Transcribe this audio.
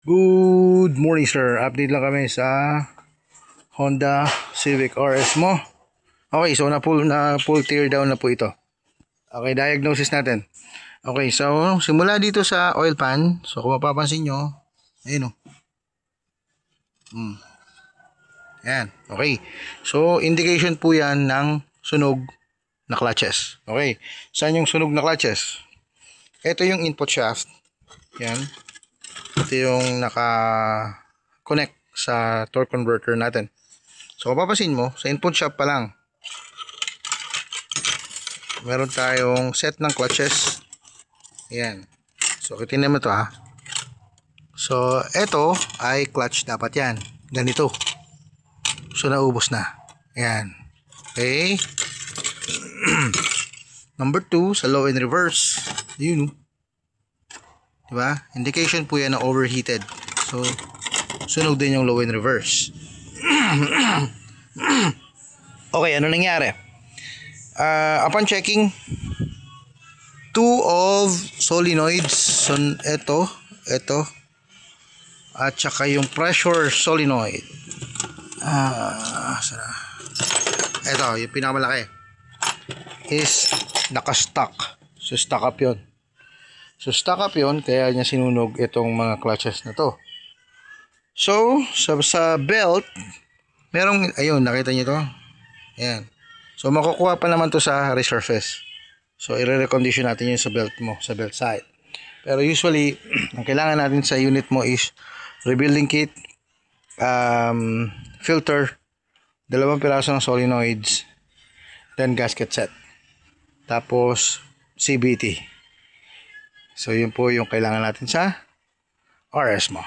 Good morning sir, update lang kami sa Honda Civic RS mo. Okay, so na full tear down na po ito. Okay, diagnosis natin. Okay, so simula dito sa oil pan. So kung mapapansin nyo, ayun o. Yan, okay. So indication po yan ng sunog na clutches. Okay, saan yung sunog na clutches? Ito yung input shaft. Yan. Ito yung naka-connect sa torque converter natin. So kung papasin mo, sa input shaft pa lang, meron tayong set ng clutches. Ayan. So kitin naman ito ha. So ito ay clutch dapat yan. Ganito. So naubos na. Ayan. Okay. Number 2, sa low and reverse. Yun. Diba? Indication po yan na overheated. So, sunog din yung low and reverse. Okay, ano nangyari? Upon checking, 2 of solenoids. So, ito, at saka yung pressure solenoid. Ito, yung pinakamalaki is naka-stuck. So, stuck up yun. So, stuck up yun, kaya niya sinunog itong mga clutches na to. So, sa belt, merong, ayun, nakita niyo to? Ayan. So, makukuha pa naman to sa resurface. So, i-recondition natin yun sa belt mo, sa belt side. Pero usually, ang kailangan natin sa unit mo is rebuilding kit, filter, 2 piraso ng solenoids, then gasket set. Tapos, CVT. So, yun po yung kailangan natin sa RS mo.